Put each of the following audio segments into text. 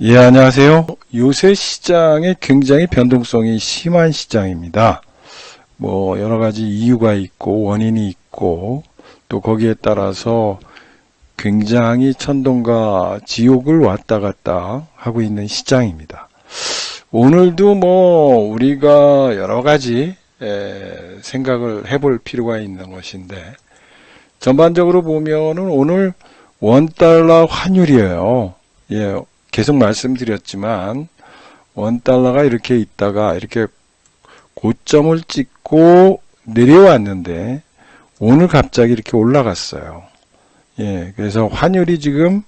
예, 안녕하세요. 요새 시장에 굉장히 변동성이 심한 시장입니다. 뭐 여러 가지 이유가 있고 원인이 있고 또 거기에 따라서 굉장히 천동과 지옥을 왔다 갔다 하고 있는 시장입니다. 오늘도 뭐 우리가 여러 가지 생각을 해볼 필요가 있는 것인데, 전반적으로 보면은 오늘 원달러 환율이에요. 예, 계속 말씀드렸지만 원달러가 이렇게 있다가 이렇게 고점을 찍고 내려왔는데 오늘 갑자기 이렇게 올라갔어요. 예, 그래서 환율이 지금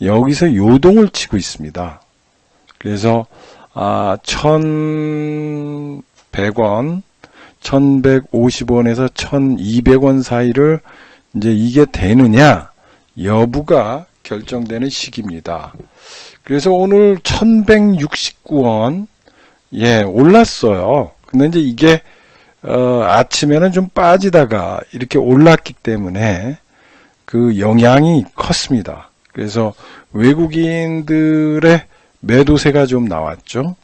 여기서 요동을 치고 있습니다. 그래서 1100원, 1150원에서 1200원 사이를 이제 이게 되느냐 여부가 결정되는 시기입니다. 그래서 오늘 1169원 올랐어요. 근데 이제 이게 아침에는 좀 빠지다가 이렇게 올랐기 때문에 그 영향이 컸습니다. 그래서 외국인들의 매도세가 좀 나왔죠.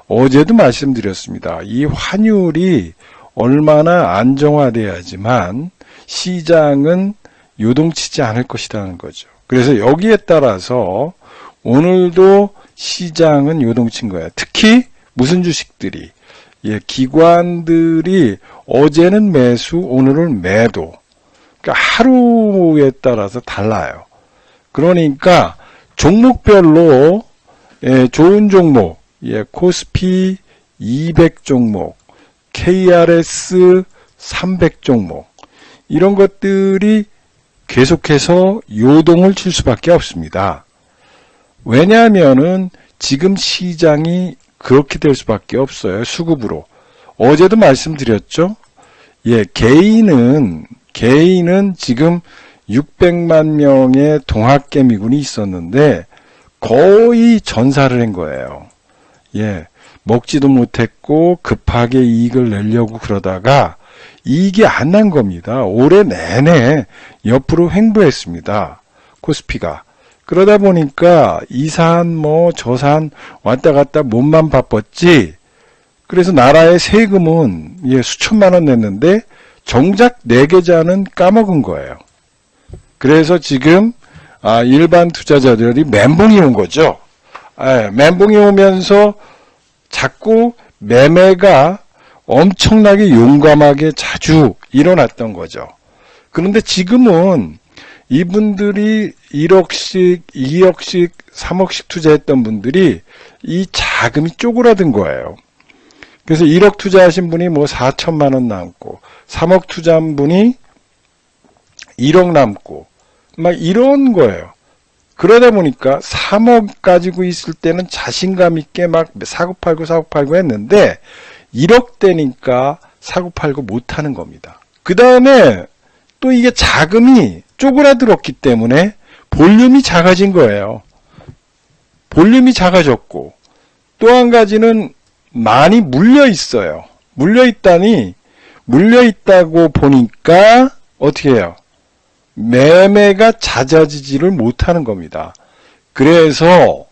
어제도 말씀드렸습니다. 이 환율이 얼마나 안정화돼야지만 시장은 요동치지 않을 것이라는 거죠. 그래서 여기에 따라서 오늘도 시장은 요동친 거예요. 특히 무슨 주식들이, 기관들이 어제는 매수, 오늘은 매도. 그러니까 하루에 따라서 달라요. 그러니까 종목별로 좋은 종목, 코스피 200 종목, KRS 300 종목, 이런 것들이 계속해서 요동을 칠 수밖에 없습니다. 왜냐하면은 지금 시장이 그렇게 될 수밖에 없어요. 수급으로. 어제도 말씀드렸죠. 개인은 지금 600만 명의 동학개미군이 있었는데 거의 전사를 한 거예요. 먹지도 못했고 급하게 이익을 내려고 그러다가 이익이 안 난 겁니다. 올해 내내 옆으로 횡보했습니다. 코스피가. 그러다 보니까 이 산 저 산 왔다 갔다 몸만 바빴지. 그래서 나라의 세금은 수천만 원 냈는데 정작 내 계좌는 까먹은 거예요. 그래서 지금 일반 투자자들이 멘붕이 온 거죠. 멘붕이 오면서 자꾸 매매가 엄청나게 용감하게 자주 일어났던 거죠. 그런데 지금은 이분들이 1억씩, 2억씩, 3억씩 투자했던 분들이 이 자금이 쪼그라든 거예요. 그래서 1억 투자하신 분이 4천만 원 남고, 3억 투자한 분이 1억 남고, 막 이런 거예요. 그러다 보니까 3억 가지고 있을 때는 자신감 있게 막 사고팔고 했는데 1억 되니까 사고팔고 못하는 겁니다. 그 다음에 또 이게 자금이 쪼그라들었기 때문에 볼륨이 작아진 거예요. 볼륨이 작아졌고 또 한 가지는 많이 물려 있어요. 물려있다고 보니까 어떻게 해요? 매매가 잦아지지를 못하는 겁니다. 그래서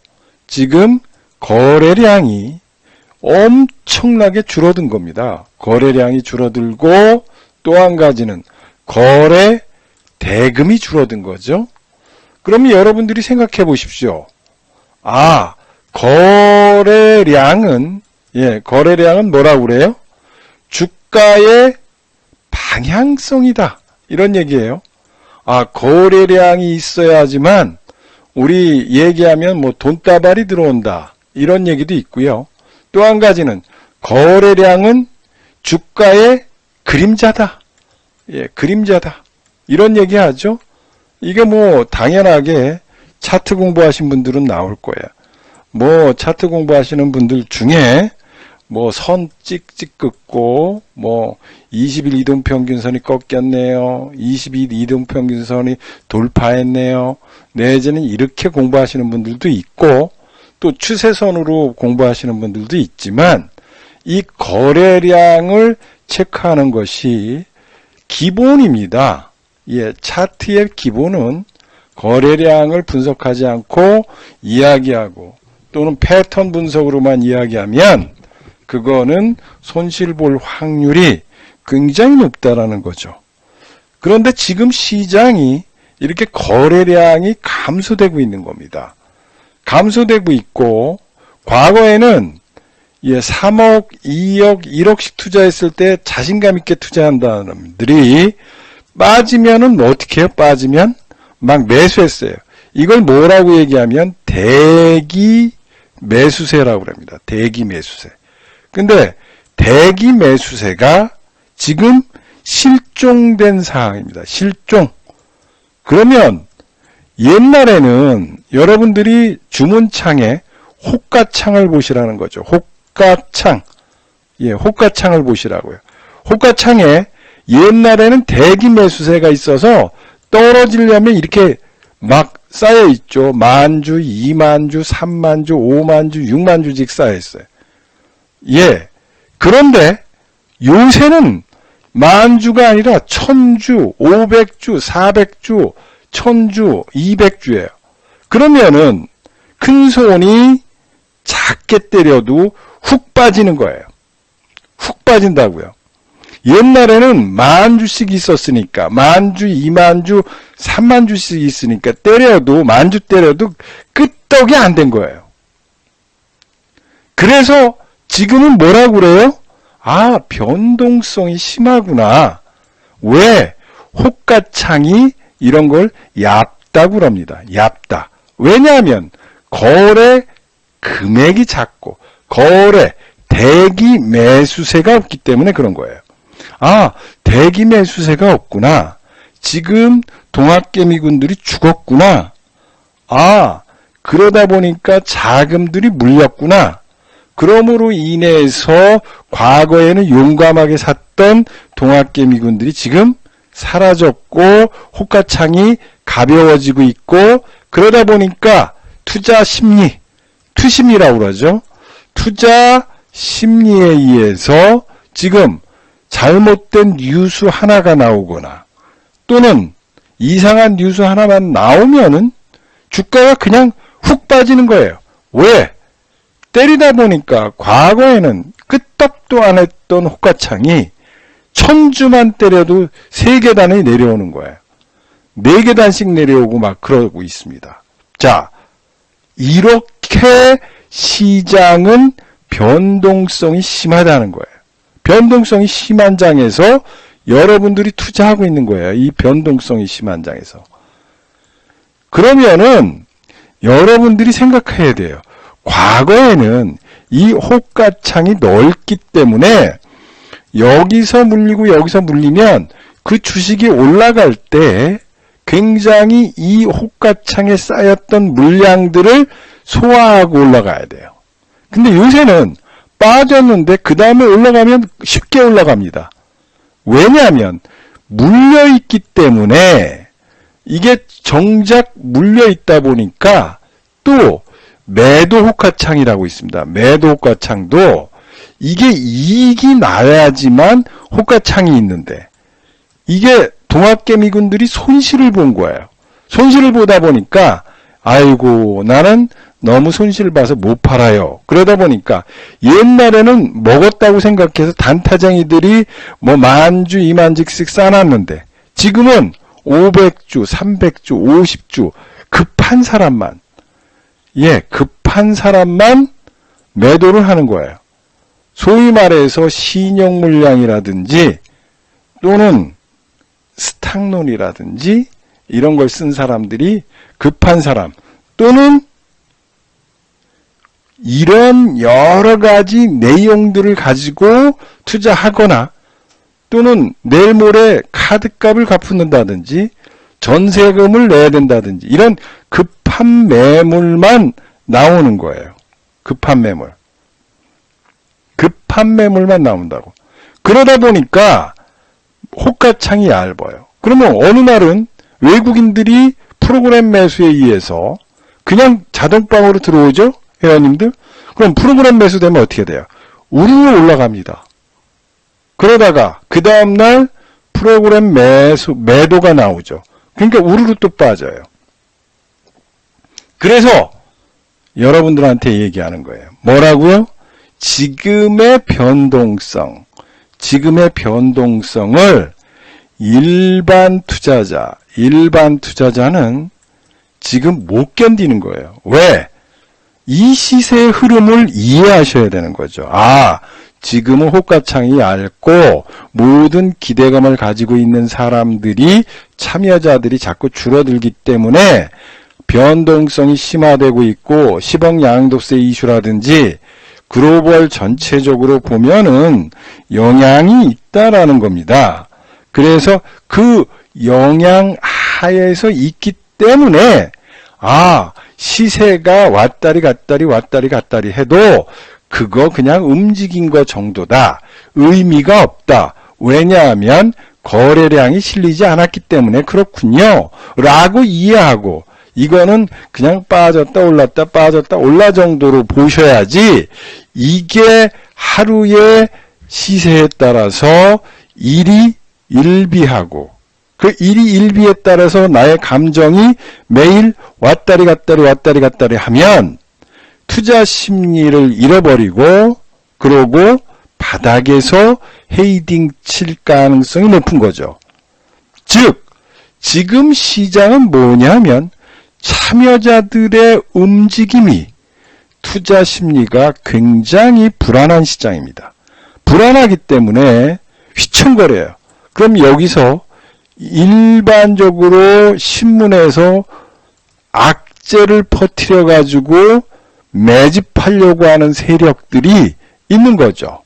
지금 거래량이 엄청나게 줄어든 겁니다. 거래량이 줄어들고 또 한 가지는 거래 대금이 줄어든 거죠. 그러면 여러분들이 생각해 보십시오. 거래량은 뭐라고 그래요? 주가의 방향성이다. 이런 얘기예요. 거래량이 있어야지만 우리 얘기하면 돈다발이 들어온다. 이런 얘기도 있고요. 또 한 가지는 거래량은 주가의 그림자다. 그림자다. 이런 얘기 하죠. 이게 당연하게 차트 공부하신 분들은 나올 거예요. 차트 공부하시는 분들 중에 선 찍찍 긋고 20일 이동평균선이 꺾였네요. 20일 이동평균선이 돌파했네요. 내지는 이렇게 공부하시는 분들도 있고 또 추세선으로 공부하시는 분들도 있지만 이 거래량을 체크하는 것이 기본입니다. 차트의 기본은 거래량을 분석하지 않고 이야기하고 또는 패턴 분석으로만 이야기하면 그거는 손실 볼 확률이 굉장히 높다라는 거죠. 그런데 지금 시장이 이렇게 거래량이 감소되고 있는 겁니다. 감소되고 있고 과거에는 3억, 2억, 1억씩 투자했을 때 자신감 있게 투자한다는 사람들이 빠지면은 어떻게 해요? 빠지면 막 매수했어요. 이걸 뭐라고 얘기하면 대기 매수세라고 합니다. 대기 매수세. 근데 대기 매수세가 지금 실종된 상황입니다. 실종. 그러면 옛날에는 여러분들이 주문창에 호가창을 보시라는 거죠. 호가창. 호가창을 보시라고요. 호가창에 옛날에는 대기 매수세가 있어서 떨어지려면 이렇게 막 쌓여 있죠. 10,000주, 20,000주, 30,000주, 50,000주, 60,000주씩 쌓여 있어요. 그런데 요새는 10,000주가 아니라 1,000주, 500주, 400주, 1,000주, 200주예요. 그러면은 큰 손이 작게 때려도 훅 빠지는 거예요. 훅 빠진다고요. 옛날에는 10,000주씩 있었으니까 10,000주, 20,000주, 30,000주씩 있으니까 때려도 10,000주 때려도 끄떡이 안 된 거예요. 그래서 지금은 뭐라고 그래요? 변동성이 심하구나. 왜? 호가창이 이런 걸 얕다고 합니다. 얕다. 왜냐하면 거래 금액이 작고 거래 대기 매수세가 없기 때문에 그런 거예요. 대기 매수세가 없구나. 지금 동학개미군들이 죽었구나. 그러다 보니까 자금들이 물렸구나. 그러므로 인해서 과거에는 용감하게 샀던 동학개미군들이 지금 사라졌고 호가창이 가벼워지고 있고 그러다 보니까 투자 심리, 투심리라고 그러죠. 투자 심리에 의해서 지금 잘못된 뉴스 하나가 나오거나 또는 이상한 뉴스 하나만 나오면은 주가가 그냥 훅 빠지는 거예요. 왜? 때리다 보니까 과거에는 끄떡도 안 했던 호가창이 1,000주만 때려도 3계단이 내려오는 거예요. 4계단씩 내려오고 막 그러고 있습니다. 자, 이렇게 시장은 변동성이 심하다는 거예요. 변동성이 심한 장에서 여러분들이 투자하고 있는 거예요. 이 변동성이 심한 장에서. 그러면은 여러분들이 생각해야 돼요. 과거에는 이 호가창이 넓기 때문에 여기서 물리고 여기서 물리면 그 주식이 올라갈 때 굉장히 이 호가창에 쌓였던 물량들을 소화하고 올라가야 돼요. 근데 요새는 빠졌는데 그 다음에 올라가면 쉽게 올라갑니다. 왜냐하면 물려있기 때문에 이게 정작 물려있다 보니까 또 매도 호가창이라고 있습니다. 매도 호가창도 이게 이익이 나야지만 호가창이 있는데 이게 동학개미군들이 손실을 본 거예요. 손실을 보다 보니까 아이고 나는 너무 손실을 봐서 못 팔아요. 그러다 보니까 옛날에는 먹었다고 생각해서 단타쟁이들이 10,000주, 20,000주씩 싸놨는데 지금은 500주, 300주, 50주 급한 사람만 급한 사람만 매도를 하는 거예요. 소위 말해서 신용 물량이라든지 또는 스탁론이라든지 이런 걸 쓴 사람들이 급한 사람 또는 이런 여러 가지 내용들을 가지고 투자하거나 또는 내일 모레 카드값을 갚는다든지 전세금을 내야 된다든지 이런 급한 매물만 나오는 거예요. 급한 매물. 급한 매물만 나온다고. 그러다 보니까 호가창이 얇아요. 그러면 어느 날은 외국인들이 프로그램 매수에 의해서 그냥 자동방으로 들어오죠? 회원님들? 그럼 프로그램 매수되면 어떻게 돼요? 우르르 올라갑니다. 그러다가 그 다음날 프로그램 매도가 나오죠. 그러니까 우르르 또 빠져요. 그래서 여러분들한테 얘기하는 거예요. 뭐라고요? 지금의 변동성을 일반 투자자는 지금 못 견디는 거예요. 왜? 이 시세의 흐름을 이해하셔야 되는 거죠. 지금은 호가창이 얇고 모든 기대감을 가지고 있는 사람들이, 참여자들이 자꾸 줄어들기 때문에 변동성이 심화되고 있고, 10억 양도세 이슈라든지 글로벌 전체적으로 보면은 영향이 있다라는 겁니다. 그래서 그 영향 하에서 있기 때문에 시세가 왔다리 갔다리 해도 그거 그냥 움직인 거 정도다. 의미가 없다. 왜냐하면 거래량이 실리지 않았기 때문에 그렇군요. 라고 이해하고, 이거는 그냥 빠졌다 올라 정도로 보셔야지, 이게 하루의 시세에 따라서 일희일비하고, 그 일희일비에 따라서 나의 감정이 매일 왔다리 갔다리 하면 투자 심리를 잃어버리고, 그러고 바닥에서 헤이딩 칠 가능성이 높은 거죠. 즉, 지금 시장은 뭐냐면 참여자들의 움직임이, 투자 심리가 굉장히 불안한 시장입니다. 불안하기 때문에 휘청거려요. 그럼 여기서 일반적으로 신문에서 악재를 퍼뜨려 가지고 매집하려고 하는 세력들이 있는 거죠.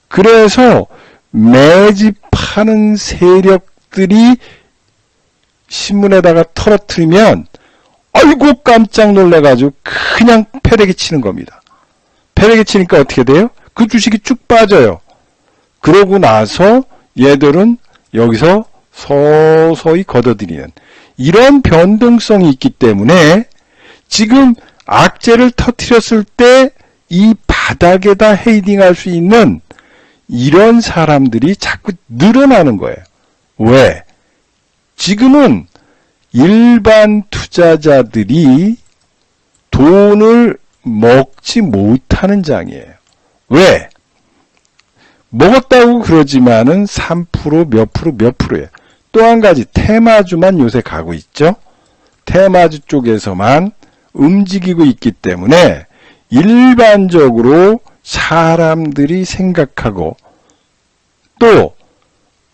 그래서 매집하는 세력들이 신문에다가 털어뜨리면 아이고 깜짝 놀래가지고 그냥 패대기 치는 겁니다. 패대기 치니까 어떻게 돼요? 그 주식이 쭉 빠져요. 그러고 나서 얘들은 여기서 서서히 걷어들이는 이런 변동성이 있기 때문에, 지금 악재를 터뜨렸을 때 이 바닥에다 헤이딩할 수 있는 이런 사람들이 자꾸 늘어나는 거예요. 왜? 지금은 일반 투자자들이 돈을 먹지 못하는 장이에요. 왜? 먹었다고 그러지만은 3% 몇 프로예요. 또 한 가지, 테마주만 요새 가고 있죠. 테마주 쪽에서만 움직이고 있기 때문에 일반적으로 사람들이 생각하고, 또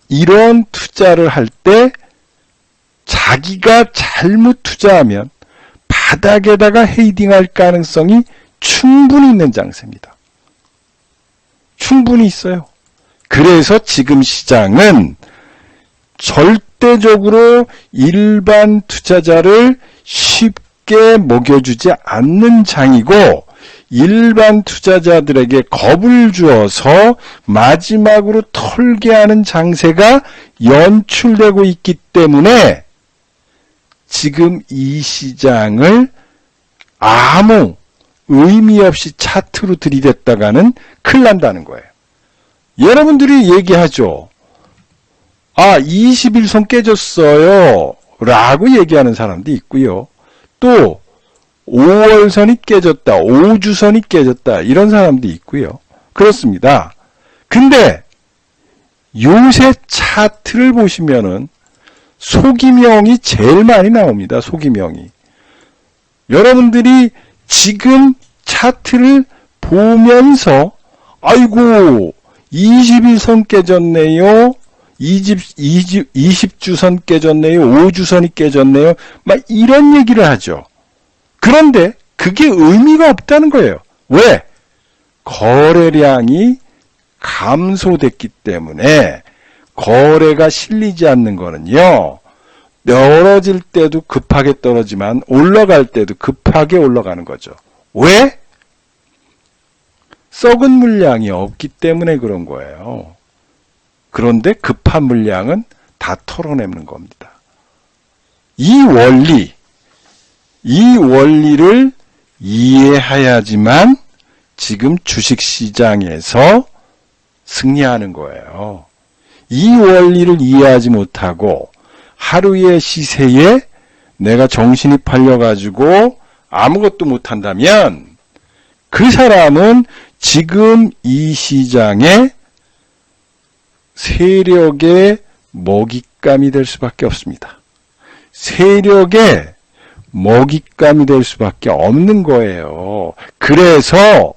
이런 투자를 할 때 자기가 잘못 투자하면 바닥에다가 헤이딩할 가능성이 충분히 있는 장세입니다. 충분히 있어요. 그래서 지금 시장은 절대적으로 일반 투자자를 쉽게 먹여주지 않는 장이고, 일반 투자자들에게 겁을 주어서 마지막으로 털게 하는 장세가 연출되고 있기 때문에 지금 이 시장을 아무 의미 없이 차트로 들이댔다가는 큰일 난다는 거예요. 여러분들이 얘기하죠. 21선 깨졌어요 라고 얘기하는 사람도 있고요. 또 5월선이 깨졌다, 5주선이 깨졌다, 이런 사람도 있고요. 그렇습니다. 근데 요새 차트를 보시면은 속임형이 제일 많이 나옵니다. 속임형이. 여러분들이 지금 차트를 보면서 아이고 21선 깨졌네요. 20주선 깨졌네요. 5주선이 깨졌네요. 막 이런 얘기를 하죠. 그런데 그게 의미가 없다는 거예요. 왜? 거래량이 감소됐기 때문에 거래가 실리지 않는 거는요, 떨어질 때도 급하게 떨어지만 올라갈 때도 급하게 올라가는 거죠. 왜? 썩은 물량이 없기 때문에 그런 거예요. 그런데 급한 물량은 다 털어내는 겁니다. 이 원리를 이해해야지만 지금 주식시장에서 승리하는 거예요. 이 원리를 이해하지 못하고 하루의 시세에 내가 정신이 팔려가지고 아무것도 못한다면 그 사람은 지금 이 시장의 세력의 먹잇감이 될 수밖에 없습니다. 세력의 먹잇감이 될 수밖에 없는 거예요. 그래서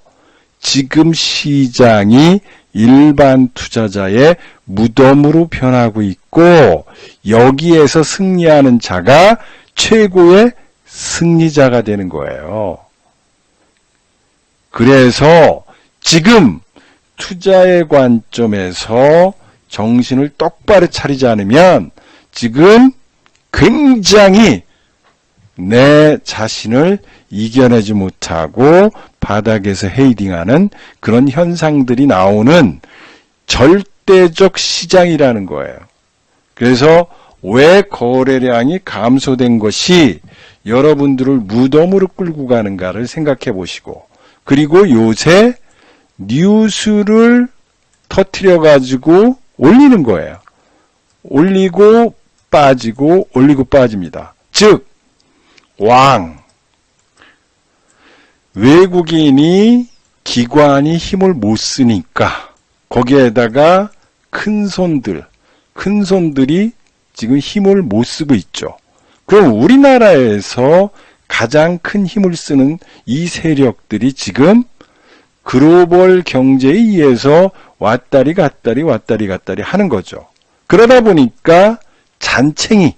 지금 시장이 일반 투자자의 무덤으로 변하고 있고 여기에서 승리하는 자가 최고의 승리자가 되는 거예요. 그래서 지금 투자의 관점에서 정신을 똑바로 차리지 않으면 지금 굉장히 내 자신을 이겨내지 못하고 바닥에서 헤이딩하는 그런 현상들이 나오는 절대적 시장이라는 거예요. 그래서 왜 거래량이 감소된 것이 여러분들을 무덤으로 끌고 가는가를 생각해 보시고, 그리고 요새 뉴스를 터뜨려 가지고 올리는 거예요. 올리고 빠지고 올리고 빠집니다. 즉 외국인이 기관이 힘을 못 쓰니까 거기에다가 큰 손들이 지금 힘을 못 쓰고 있죠. 그럼 우리나라에서 가장 큰 힘을 쓰는 이 세력들이 지금 글로벌 경제에 의해서 왔다리 갔다리 하는 거죠. 그러다 보니까 잔챙이들이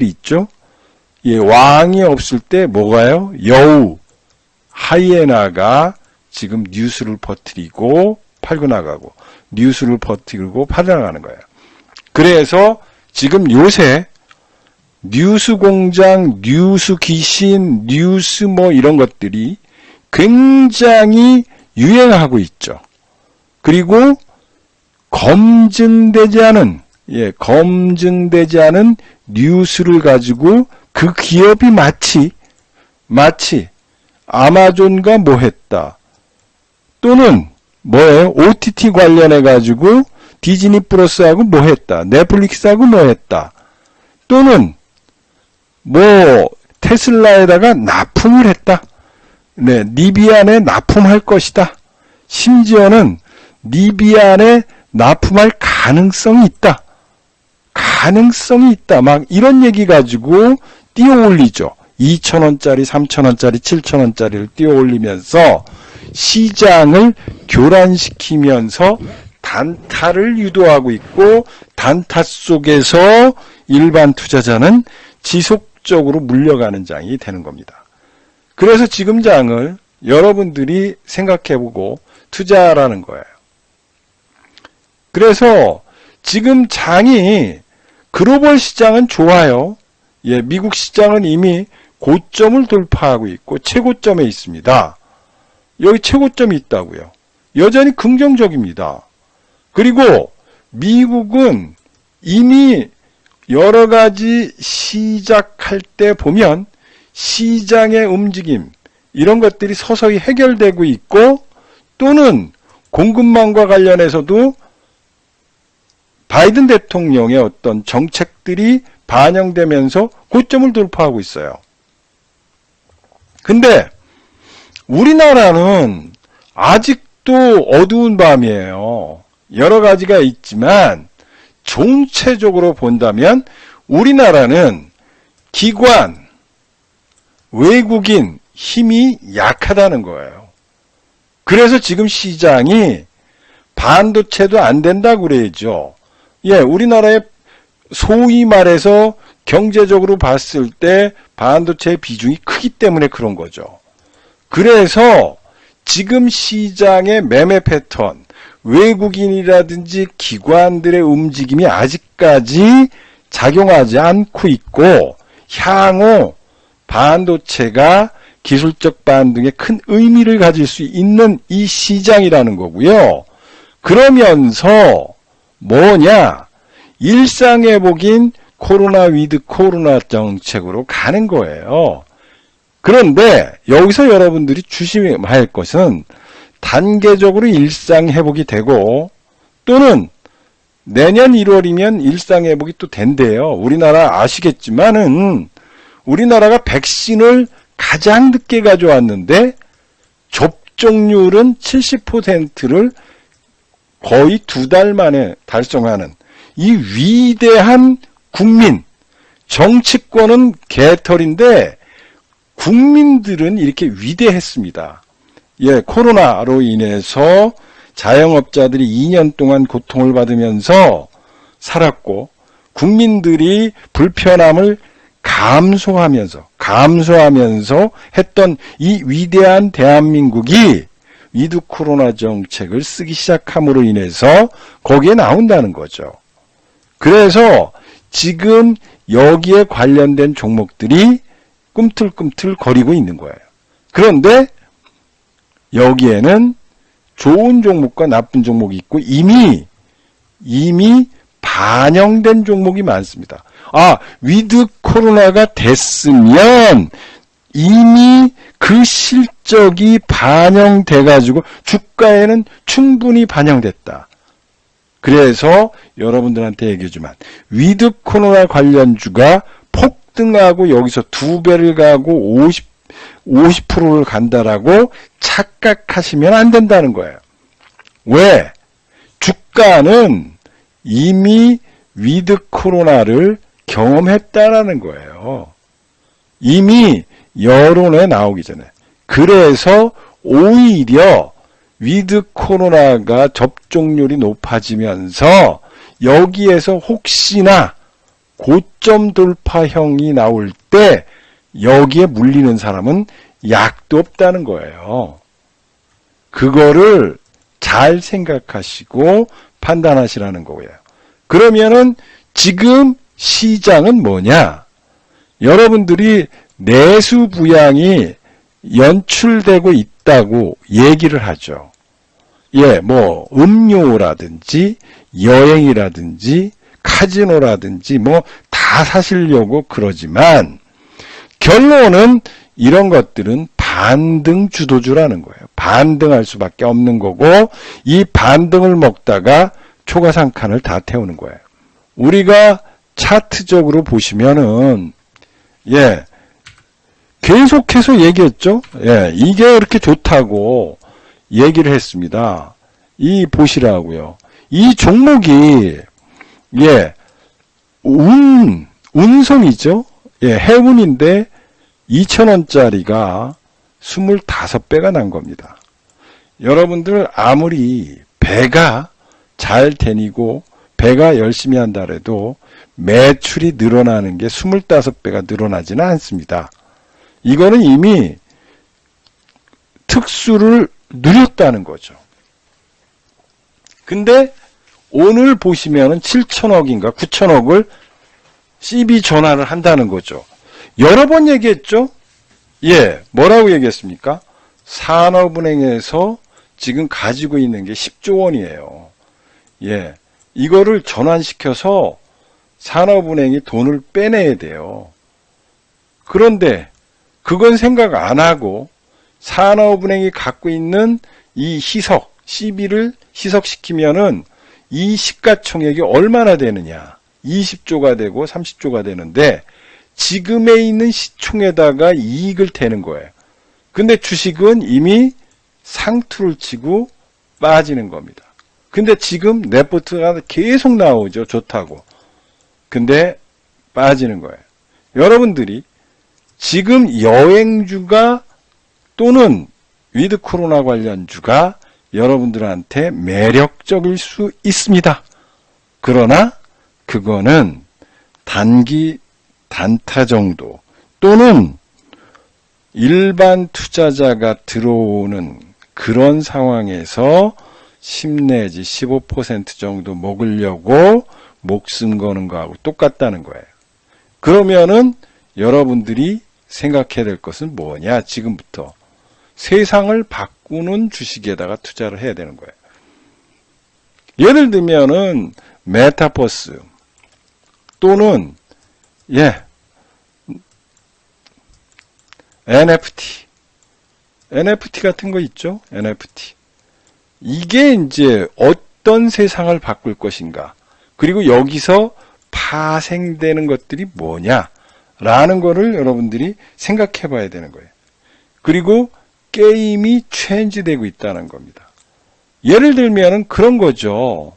있죠. 왕이 없을 때 뭐가요? 여우, 하이에나가 지금 뉴스를 퍼뜨리고 팔고 나가고 뉴스를 퍼뜨리고 팔아나가는 거예요. 그래서 지금 요새 뉴스 공장, 뉴스 귀신, 뉴스 이런 것들이 굉장히 유행하고 있죠. 그리고 검증되지 않은 뉴스를 가지고 그 기업이 마치 아마존과 뭐 했다. 또는 OTT 관련해 가지고 디즈니 플러스하고 뭐 했다. 넷플릭스하고 뭐 했다. 또는 테슬라에다가 납품을 했다. 니비안에 납품할 것이다. 심지어는 니비안에 납품할 가능성이 있다. 막 이런 얘기 가지고 띄워 올리죠. 2,000원짜리, 3,000원짜리, 7,000원짜리를 띄워 올리면서 시장을 교란시키면서 단타를 유도하고 있고, 단타 속에서 일반 투자자는 지속적으로 물려가는 장이 되는 겁니다. 그래서 지금 장을 여러분들이 생각해보고 투자하라는 거예요. 그래서 지금 장이 글로벌 시장은 좋아요. 미국 시장은 이미 고점을 돌파하고 있고 최고점에 있습니다. 여기 최고점이 있다고요. 여전히 긍정적입니다. 그리고 미국은 이미 여러 가지 시작할 때 보면 시장의 움직임 이런 것들이 서서히 해결되고 있고, 또는 공급망과 관련해서도 바이든 대통령의 어떤 정책들이 반영되면서 고점을 돌파하고 있어요. 근데 우리나라는 아직도 어두운 밤이에요. 여러 가지가 있지만 총체적으로 본다면 우리나라는 기관, 외국인 힘이 약하다는 거예요. 그래서 지금 시장이 반도체도 안 된다고 그래야죠. 우리나라의 소위 말해서 경제적으로 봤을 때 반도체의 비중이 크기 때문에 그런 거죠. 그래서 지금 시장의 매매 패턴, 외국인이라든지 기관들의 움직임이 아직까지 작용하지 않고 있고, 향후 반도체가 기술적 반등에 큰 의미를 가질 수 있는 이 시장이라는 거고요. 그러면서 일상회복인 코로나 위드 코로나 정책으로 가는 거예요. 그런데 여기서 여러분들이 조심해야 할 것은 단계적으로 일상회복이 되고, 또는 내년 1월이면 일상회복이 또 된대요. 우리나라 아시겠지만은 우리나라가 백신을 가장 늦게 가져왔는데 접종률은 70%를 거의 2달 만에 달성하는 이 위대한 국민, 정치권은 개털인데 국민들은 이렇게 위대했습니다. 예, 코로나로 인해서 자영업자들이 2년 동안 고통을 받으면서 살았고 국민들이 불편함을 감수하면서 했던 이 위대한 대한민국이 위드 코로나 정책을 쓰기 시작함으로 인해서 거기에 나온다는 거죠. 그래서 지금 여기에 관련된 종목들이 꿈틀꿈틀 거리고 있는 거예요. 그런데 여기에는 좋은 종목과 나쁜 종목이 있고 이미 반영된 종목이 많습니다. 위드 코로나가 됐으면 이미 그 실적이 반영돼가지고 주가에는 충분히 반영됐다. 그래서 여러분들한테 얘기해주면 위드 코로나 관련주가 폭등하고 여기서 2배를 가고 50%를 간다라고 착각하시면 안 된다는 거예요. 왜? 주가는 이미 위드 코로나를 경험했다라는 거예요. 이미 여론에 나오기 전에. 그래서 오히려 위드 코로나가 접종률이 높아지면서 여기에서 혹시나 고점 돌파형이 나올 때 여기에 물리는 사람은 약도 없다는 거예요. 그거를 잘 생각하시고 판단하시라는 거고요. 그러면은 지금 시장은 뭐냐? 여러분들이 내수 부양이 연출되고 있다고 얘기를 하죠. 예, 뭐 음료라든지 여행이라든지 카지노라든지 뭐 다 사시려고 그러지만 결론은 이런 것들은 반등 주도주라는 거예요. 반등할 수밖에 없는 거고 이 반등을 먹다가 초가상칸을 다 태우는 거예요. 우리가 차트적으로 보시면은 예, 계속해서 얘기했죠. 예, 이게 그렇게 좋다고 얘기를 했습니다. 이 보시라고요. 이 종목이 예, 운송이죠. 예, 해운인데 2,000원짜리가 25배가 난 겁니다. 여러분들 아무리 배가 잘 다니고 배가 열심히 한다 해도 매출이 늘어나는 게 25배가 늘어나지는 않습니다. 이거는 이미 특수를 누렸다는 거죠. 근데 오늘 보시면은 7천억인가 9천억을 CB 전환을 한다는 거죠. 여러 번 얘기했죠? 예, 뭐라고 얘기했습니까? 산업은행에서 지금 가지고 있는 게 10조 원이에요. 예, 이거를 전환시켜서 산업은행이 돈을 빼내야 돼요. 그런데 그건 생각 안 하고 산업은행이 갖고 있는 이 희석, CB를 희석시키면은 이 시가총액이 얼마나 되느냐. 20조가 되고 30조가 되는데 지금에 있는 시총에다가 이익을 대는 거예요. 근데 주식은 이미 상투를 치고 빠지는 겁니다. 근데 지금 레포트가 계속 나오죠. 좋다고. 근데 빠지는 거예요. 여러분들이 지금 여행주가 또는 위드 코로나 관련주가 여러분들한테 매력적일 수 있습니다. 그러나 그거는 단기 단타 정도 또는 일반 투자자가 들어오는 그런 상황에서 10 내지 15% 정도 먹으려고 목숨 거는 거하고 똑같다는 거예요. 그러면은 여러분들이 생각해야 될 것은 뭐냐? 지금부터 세상을 바꾸는 주식에다가 투자를 해야 되는 거예요. 예를 들면은 메타버스 또는 NFT 같은 거 있죠? NFT. 이게 이제 어떤 세상을 바꿀 것인가? 그리고 여기서 파생되는 것들이 뭐냐라고 라는 거를 여러분들이 생각해 봐야 되는 거예요. 그리고 게임이 체인지되고 있다는 겁니다. 예를 들면 그런 거죠.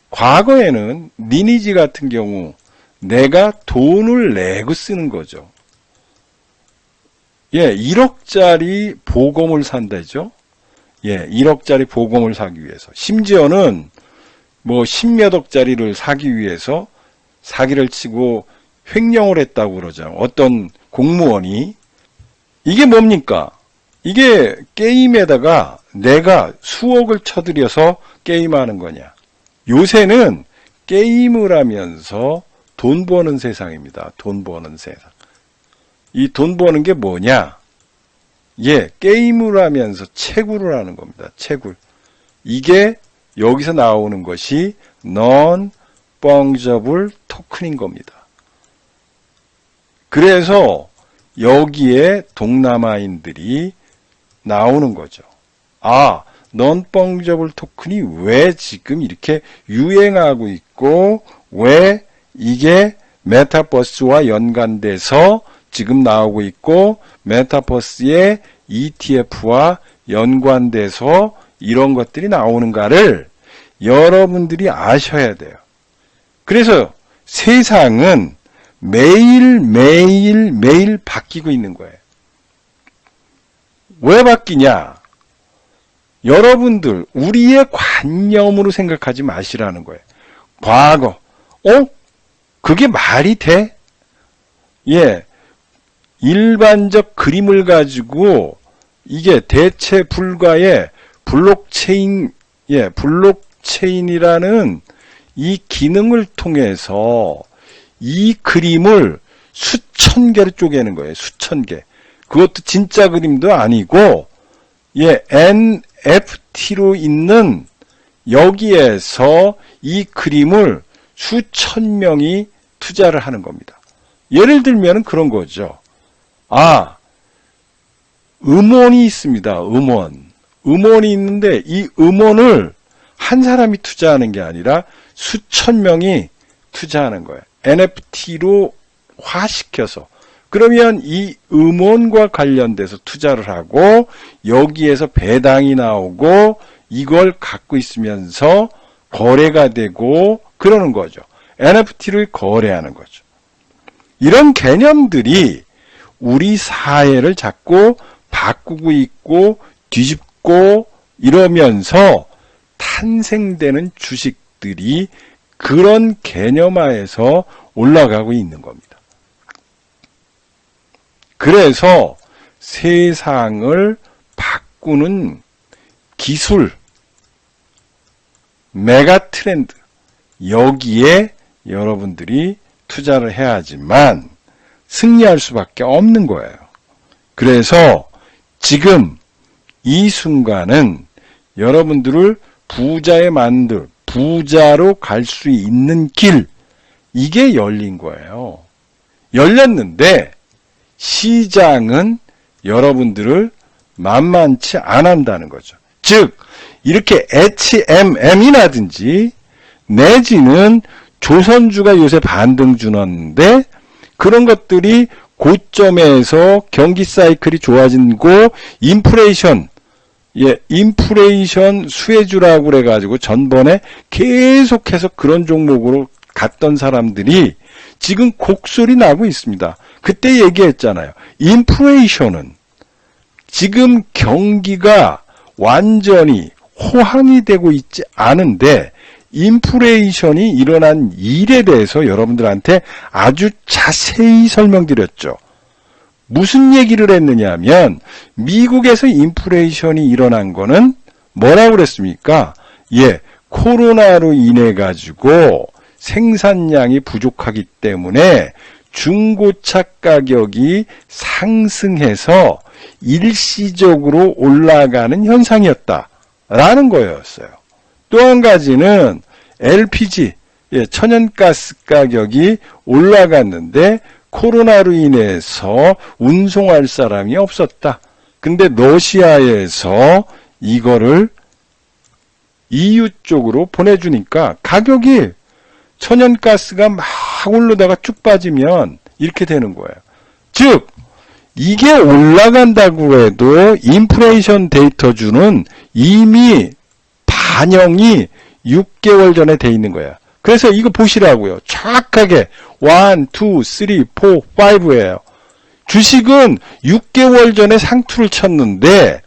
과거에는 리니지 같은 경우 내가 돈을 내고 쓰는 거죠. 1억짜리 보검을 산다죠. 1억짜리 보검을 사기 위해서. 심지어는 뭐 10몇 억짜리를 사기 위해서 사기를 치고 횡령을 했다고 그러죠. 어떤 공무원이. 이게 뭡니까? 이게 게임에다가 내가 수억을 쳐들여서 게임하는 거냐. 요새는 게임을 하면서 돈 버는 세상입니다. 돈 버는 세상. 이 돈 버는 게 뭐냐? 게임을 하면서 채굴을 하는 겁니다. 채굴. 이게 여기서 나오는 것이 Non-Fungible Token인 겁니다. 그래서 여기에 동남아인들이 나오는 거죠. Non-Fungible Token이 왜 지금 이렇게 유행하고 있고 왜 이게 메타버스와 연관돼서 지금 나오고 있고 메타버스의 ETF와 연관돼서 이런 것들이 나오는가를 여러분들이 아셔야 돼요. 그래서 세상은 매일 바뀌고 있는 거예요. 왜 바뀌냐? 여러분들 우리의 관념으로 생각하지 마시라는 거예요. 과거, 그게 말이 돼? 일반적 그림을 가지고 이게 대체 불가의 블록체인이라는 이 기능을 통해서 이 그림을 수천 개로 쪼개는 거예요. 수천 개. 그것도 진짜 그림도 아니고 NFT로 있는 여기에서 이 그림을 수천 명이 투자를 하는 겁니다. 예를 들면 그런 거죠. 음원이 있습니다. 음원이 있는데 이 음원을 한 사람이 투자하는 게 아니라 수천 명이 투자하는 거예요. NFT로 화시켜서. 그러면 이 음원과 관련돼서 투자를 하고 여기에서 배당이 나오고 이걸 갖고 있으면서 거래가 되고 그러는 거죠. NFT를 거래하는 거죠. 이런 개념들이 우리 사회를 자꾸 바꾸고 있고 뒤집고 이러면서 탄생되는 주식들이 그런 개념하에서 올라가고 있는 겁니다. 그래서 세상을 바꾸는 기술, 메가 트렌드, 여기에 여러분들이 투자를 해야지만 승리할 수밖에 없는 거예요. 그래서 지금 이 순간은 여러분들을 부자로 갈 수 있는 길, 이게 열린 거예요. 열렸는데 시장은 여러분들을 만만치 않는다는 거죠. 즉 이렇게 HMM이라든지 내지는 조선주가 요새 반등 주는데 그런 것들이 고점에서 경기 사이클이 좋아지고 인플레이션 수혜주라고 그래가지고 전번에 계속해서 그런 종목으로 갔던 사람들이 지금 곡소리 나고 있습니다. 그때 얘기했잖아요. 인플레이션은 지금 경기가 완전히 호황이 되고 있지 않은데 인플레이션이 일어난 일에 대해서 여러분들한테 아주 자세히 설명드렸죠. 무슨 얘기를 했느냐 하면 미국에서 인플레이션이 일어난 거는 뭐라고 그랬습니까? 코로나로 인해 가지고 생산량이 부족하기 때문에 중고차 가격이 상승해서 일시적으로 올라가는 현상이었다라는 거였어요. 또 한 가지는 LPG, 천연가스 가격이 올라갔는데 코로나로 인해서 운송할 사람이 없었다. 근데 러시아에서 이거를 EU 쪽으로 보내주니까 가격이 천연가스가 막 오르다가 쭉 빠지면 이렇게 되는 거예요. 즉 이게 올라간다고 해도 인플레이션 데이터주는 이미 반영이 6개월 전에 돼 있는 거야. 그래서 이거 보시라고요. 정확하게 1, 2, 3, 4, 5예요. 주식은 6개월 전에 상투를 쳤는데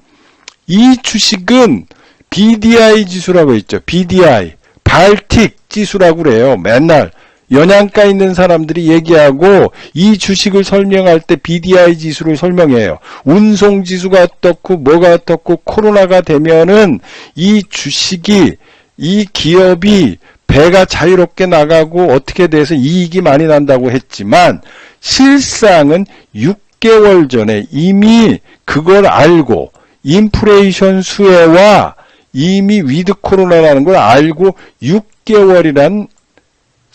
이 주식은 BDI 지수라고 있죠. BDI, 발틱 지수라고 그래요. 맨날 연양가 있는 사람들이 얘기하고 이 주식을 설명할 때 BDI 지수를 설명해요. 운송 지수가 어떻고 뭐가 어떻고 코로나가 되면은 이 주식이 이 기업이 배가 자유롭게 나가고 어떻게 돼서 이익이 많이 난다고 했지만 실상은 6개월 전에 이미 그걸 알고 인플레이션 수혜와 이미 위드 코로나라는 걸 알고 6개월이란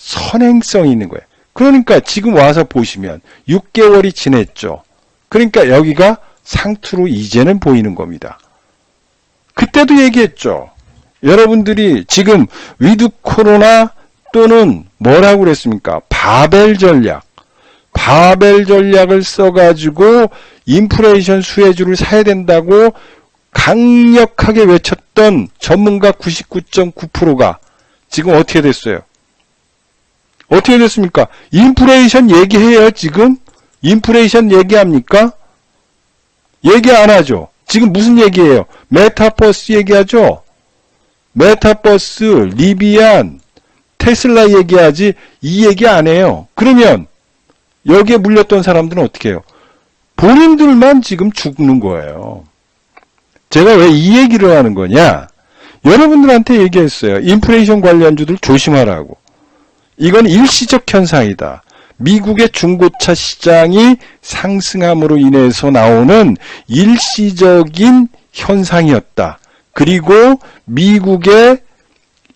선행성이 있는 거예요. 그러니까 지금 와서 보시면 6개월이 지냈죠. 그러니까 여기가 상투로 이제는 보이는 겁니다. 그때도 얘기했죠. 여러분들이 지금 위드 코로나 또는 뭐라고 그랬습니까? 바벨 전략. 바벨 전략을 써가지고 인플레이션 수혜주를 사야 된다고 강력하게 외쳤던 전문가 99.9%가 지금 어떻게 됐어요? 어떻게 됐습니까? 인플레이션 얘기해요, 지금? 인플레이션 얘기합니까? 얘기 안 하죠. 지금 무슨 얘기예요? 메타버스 얘기하죠? 메타버스, 리비안, 테슬라 얘기하지 이 얘기 안 해요. 그러면 여기에 물렸던 사람들은 어떻게 해요? 본인들만 지금 죽는 거예요. 제가 왜 이 얘기를 하는 거냐? 여러분들한테 얘기했어요. 인플레이션 관련주들 조심하라고. 이건 일시적 현상이다. 미국의 중고차 시장이 상승함으로 인해서 나오는 일시적인 현상이었다. 그리고 미국의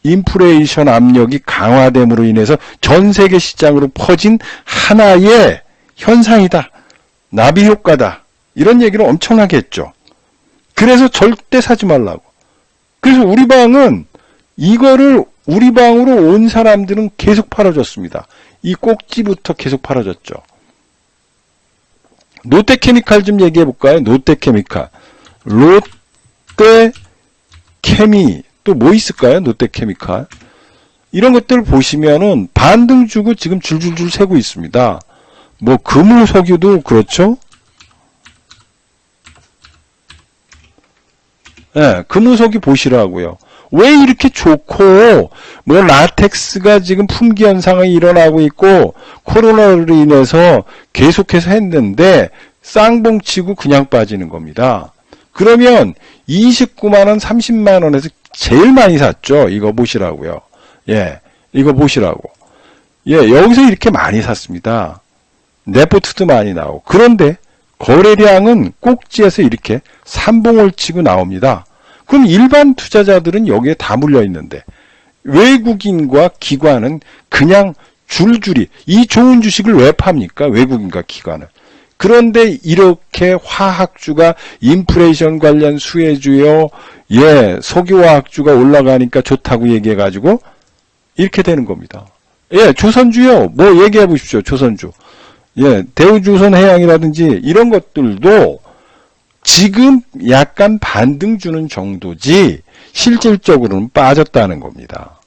인플레이션 압력이 강화됨으로 인해서 전 세계 시장으로 퍼진 하나의 현상이다. 나비 효과다. 이런 얘기를 엄청나게 했죠. 그래서 절대 사지 말라고. 그래서 우리 방은 이거를 우리 방으로 온 사람들은 계속 팔아줬습니다. 이 꼭지부터 계속 팔아줬죠. 롯데케미칼 좀 얘기해 볼까요? 롯데케미칼. 롯데케미 또 뭐 있을까요? 롯데케미칼. 이런 것들 보시면은 반등 주고 지금 줄줄줄 새고 있습니다. 뭐 금호석유도 그렇죠? 네, 금호석유 보시라고요. 왜 이렇게 좋고 뭐 라텍스가 지금 품귀 현상이 일어나고 있고 코로나로 인해서 계속해서 했는데 쌍봉치고 그냥 빠지는 겁니다. 그러면 29만원, 30만원에서 제일 많이 샀죠. 이거 보시라고요. 예, 이거 보시라고. 예, 여기서 이렇게 많이 샀습니다. 레포트도 많이 나오고. 그런데 거래량은 꼭지에서 이렇게 삼봉을 치고 나옵니다. 그럼 일반 투자자들은 여기에 다 물려 있는데 외국인과 기관은 그냥 줄줄이 이 좋은 주식을 왜 팝니까? 외국인과 기관은. 그런데 이렇게 화학주가 인플레이션 관련 수혜주요, 예, 석유화학주가 올라가니까 좋다고 얘기해가지고 이렇게 되는 겁니다. 예, 조선주요, 뭐 얘기해 보십시오, 조선주. 예, 대우조선해양이라든지 이런 것들도 지금 약간 반등 주는 정도지 실질적으로는 빠졌다는 겁니다.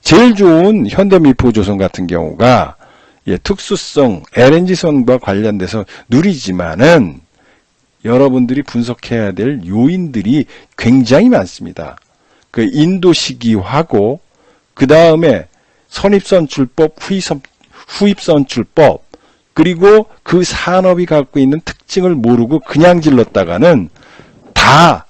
제일 좋은 현대미포조선 같은 경우가 예, 특수성, LNG선과 관련돼서 누리지만은 여러분들이 분석해야 될 요인들이 굉장히 많습니다. 그 인도시기화고 그 다음에 선입선출법, 후입선출법 그리고 그 산업이 갖고 있는 특징을 모르고 그냥 질렀다가는 다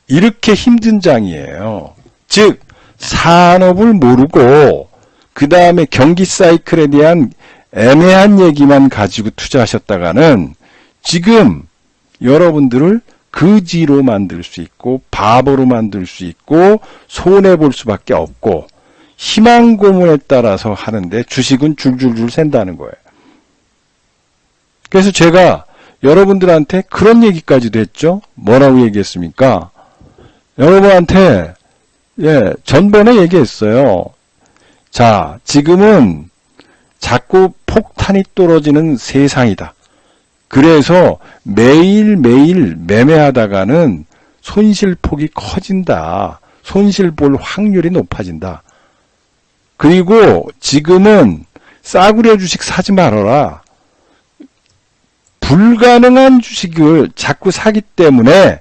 이렇게 힘든 장이에요. 즉 산업을 모르고 그 다음에 경기 사이클에 대한 애매한 얘기만 가지고 투자하셨다가는 지금 여러분들을 거지로 만들 수 있고 바보로 만들 수 있고 손해볼 수밖에 없고 희망 고문에 따라서 하는데 주식은 줄줄줄 샌다는 거예요. 그래서 제가 여러분들한테 그런 얘기까지도 했죠. 뭐라고 얘기했습니까? 여러분한테 예, 전번에 얘기했어요. 자, 지금은 자꾸 폭탄이 떨어지는 세상이다. 그래서 매일매일 매매하다가는 손실폭이 커진다. 손실 볼 확률이 높아진다. 그리고 지금은 싸구려 주식 사지 말아라. 불가능한 주식을 자꾸 사기 때문에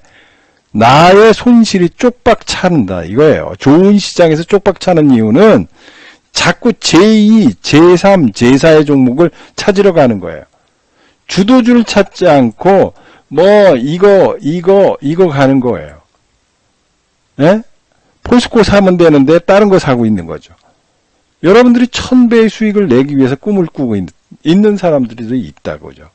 나의 손실이 쪽박 차는다 이거예요. 좋은 시장에서 쪽박 차는 이유는 자꾸 제2, 제3, 제4의 종목을 찾으러 가는 거예요. 주도주를 찾지 않고 이거 가는 거예요. 예? 포스코 사면 되는데 다른 거 사고 있는 거죠. 여러분들이 1000배의 수익을 내기 위해서 꿈을 꾸고 있는 사람들이 있다고죠.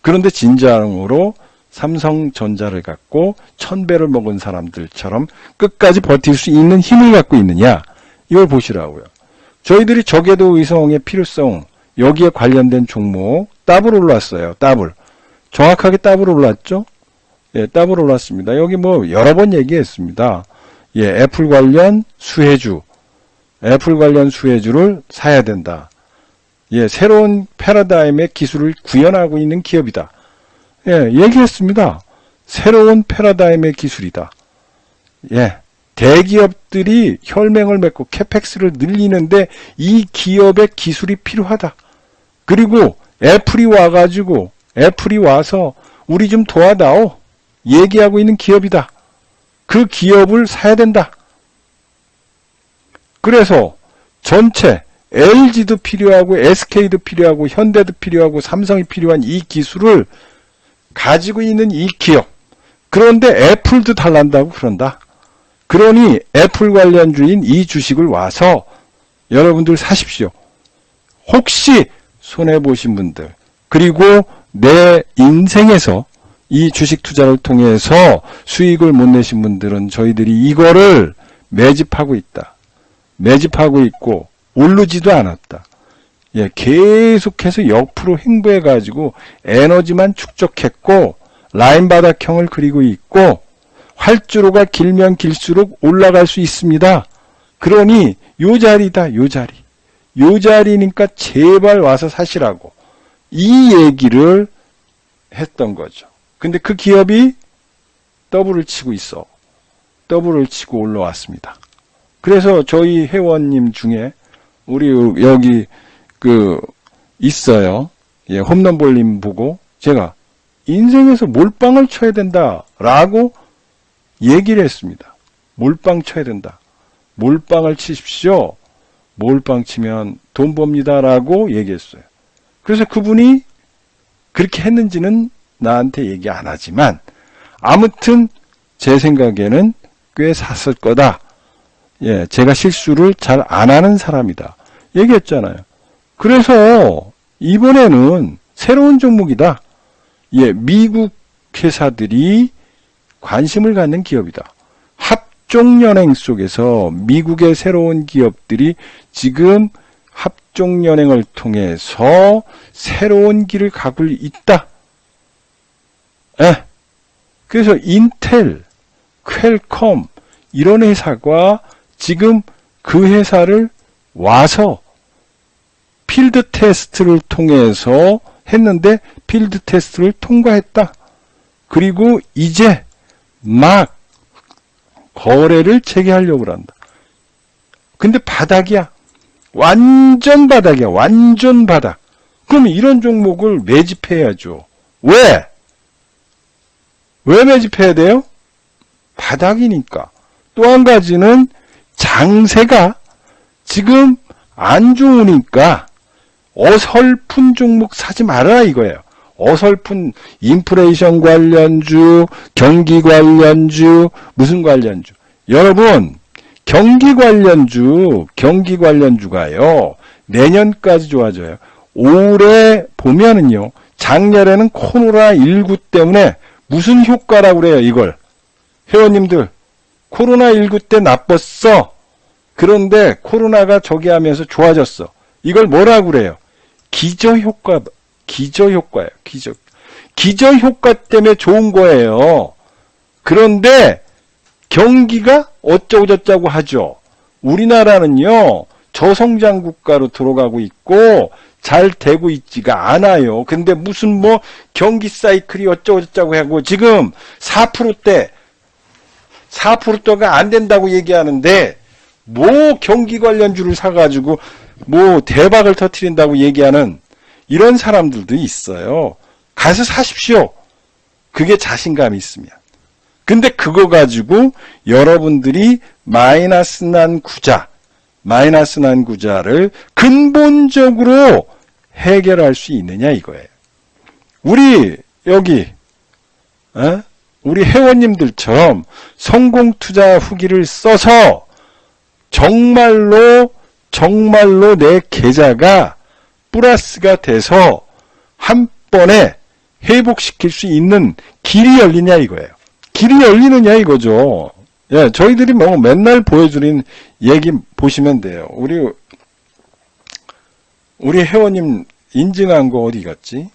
그런데 진정으로 삼성전자를 갖고 1000배를 먹은 사람들처럼 끝까지 버틸 수 있는 힘을 갖고 있느냐, 이걸 보시라고요. 저희들이 저궤도 위성의 필요성, 여기에 관련된 종목 더블 올랐어요. 더블. 정확하게 더블 올랐죠? 예, 더블 올랐습니다. 여기 여러 번 얘기했습니다. 예, 애플 관련 수혜주, 애플 관련 수혜주를 사야 된다. 예, 새로운 패러다임의 기술을 구현하고 있는 기업이다. 예, 얘기했습니다. 새로운 패러다임의 기술이다. 예, 대기업들이 혈맹을 맺고 캐펙스를 늘리는데 이 기업의 기술이 필요하다. 그리고 애플이 와서 우리 좀 도와다오. 얘기하고 있는 기업이다. 그 기업을 사야 된다. 그래서 전체 LG도 필요하고 SK도 필요하고 현대도 필요하고 삼성이 필요한 이 기술을 가지고 있는 이 기업. 그런데 애플도 달란다고 그런다. 그러니 애플 관련주인 이 주식을 와서 여러분들 사십시오. 혹시 손해보신 분들, 그리고 내 인생에서 이 주식 투자를 통해서 수익을 못 내신 분들은 저희들이 이거를 매집하고 있다. 매집하고 있고 오르지도 않았다. 예, 계속해서 옆으로 횡보해가지고 에너지만 축적했고 라인 바닥형을 그리고 있고 활주로가 길면 길수록 올라갈 수 있습니다. 그러니 요 자리다, 요 자리. 요 자리니까 제발 와서 사시라고 이 얘기를 했던 거죠. 근데 그 기업이 더블을 치고 있어. 더블을 치고 올라왔습니다. 그래서 저희 회원님 중에 우리 여기 있어요. 예, 홈런볼님 보고 제가 인생에서 몰빵을 쳐야 된다라고 얘기를 했습니다. 몰빵 쳐야 된다. 몰빵을 치십시오. 몰빵 치면 돈 법니다라고 얘기했어요. 그래서 그분이 그렇게 했는지는 나한테 얘기 안 하지만 아무튼 제 생각에는 꽤 샀을 거다. 예, 제가 실수를 잘 안 하는 사람이다. 얘기했잖아요. 그래서 이번에는 새로운 종목이다. 예, 미국 회사들이 관심을 갖는 기업이다. 합종연행 속에서 미국의 새로운 기업들이 지금 합종연행을 통해서 새로운 길을 가고 있다. 예. 그래서 인텔, 퀄컴 이런 회사가 지금 그 회사를 와서 필드 테스트를 통해서 했는데 필드 테스트를 통과했다. 그리고 이제 막 거래를 재개하려고 한다. 근데 바닥이야. 완전 바닥이야. 완전 바닥. 그럼 이런 종목을 매집해야죠. 왜? 왜 매집해야 돼요? 바닥이니까. 또 한 가지는 장세가 지금 안 좋으니까 어설픈 종목 사지 말아라 이거예요. 어설픈 인플레이션 관련주, 경기 관련주, 무슨 관련주. 여러분, 경기 관련주가요. 내년까지 좋아져요. 올해 보면은요. 작년에는 코로나19 때문에 무슨 효과라고 그래요, 이걸. 회원님들, 코로나19 때 나빴어. 그런데 코로나가 저기 하면서 좋아졌어. 이걸 뭐라고 그래요? 기저효과예요, 기저효과 때문에 좋은 거예요. 그런데 경기가 어쩌고저쩌고 하죠. 우리나라는요, 저성장 국가로 들어가고 있고, 잘 되고 있지가 않아요. 근데 무슨 뭐 경기 사이클이 어쩌고저쩌고 하고 지금 4%대가 안 된다고 얘기하는데 뭐 경기 관련주를 사가지고 뭐 대박을 터뜨린다고 얘기하는 이런 사람들도 있어요. 가서 사십시오. 그게 자신감이 있으면. 근데 그거 가지고 여러분들이 마이너스 난 구자를 근본적으로 해결할 수 있느냐 이거예요. 우리 여기 우리 회원님들처럼 성공 투자 후기를 써서 정말로 내 계좌가 플러스가 돼서 한 번에 회복시킬 수 있는 길이 열리냐 이거예요. 길이 열리느냐 이거죠. 예, 저희들이 뭐 맨날 보여주는 얘기 보시면 돼요. 우리 회원님 인증한 거 어디 갔지?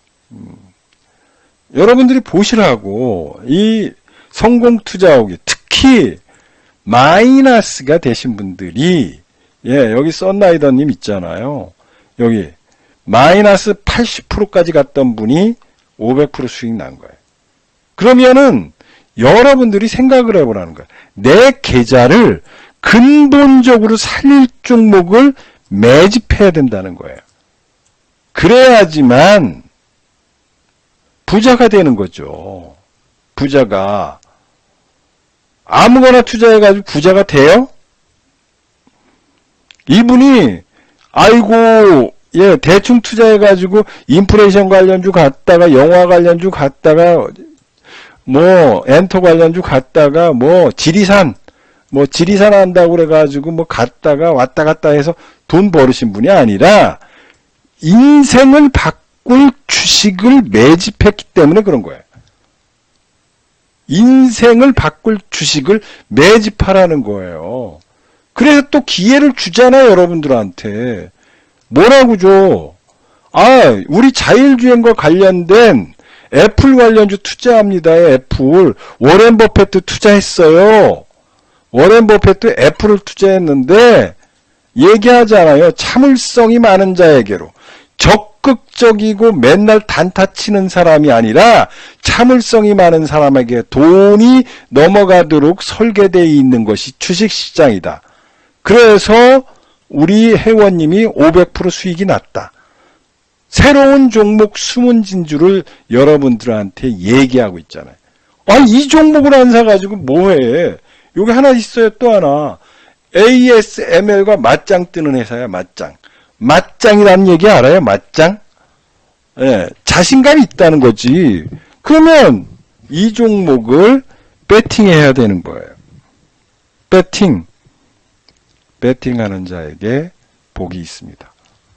여러분들이 보시라고 이 성공 투자 후기 특히 마이너스가 되신 분들이 여기 썬라이더님 있잖아요. 여기 마이너스 80%까지 갔던 분이 500% 수익 난 거예요. 그러면은 여러분들이 생각을 해보라는 거예요. 내 계좌를 근본적으로 살릴 종목을 매집해야 된다는 거예요. 그래야지만 부자가 되는 거죠. 부자가. 아무거나 투자해가지고 부자가 돼요? 이분이 아이고 대충 투자해가지고 인플레이션 관련주 갔다가 영화 관련주 갔다가 뭐 엔터 관련주 갔다가 뭐 지리산 한다고 그래가지고 뭐 갔다가 왔다 갔다 해서 돈 벌으신 분이 아니라 인생을 바꿀 주식을 매집했기 때문에 그런 거예요. 인생을 바꿀 주식을 매집하라는 거예요. 그래서 또 기회를 주잖아요, 여러분들한테. 뭐라고 줘? 우리 자율주행과 관련된 애플 관련주 투자합니다. 애플. 워렌 버핏도 투자했어요. 워렌 버핏도 애플을 투자했는데 얘기하잖아요. 참을성이 많은 자에게로. 적극적이고 맨날 단타 치는 사람이 아니라 참을성이 많은 사람에게 돈이 넘어가도록 설계되어 있는 것이 주식시장이다. 그래서 우리 회원님이 500% 수익이 났다. 새로운 종목 숨은 진주를 여러분들한테 얘기하고 있잖아요. 이 종목을 안 사가지고 뭐해. 여기 하나 있어요. 또 하나. ASML과 맞짱 뜨는 회사야. 맞짱이라는 얘기 알아요? 맞짱? 자신감이 있다는 거지. 그러면 이 종목을 배팅해야 되는 거예요. 배팅하는 자에게 복이 있습니다.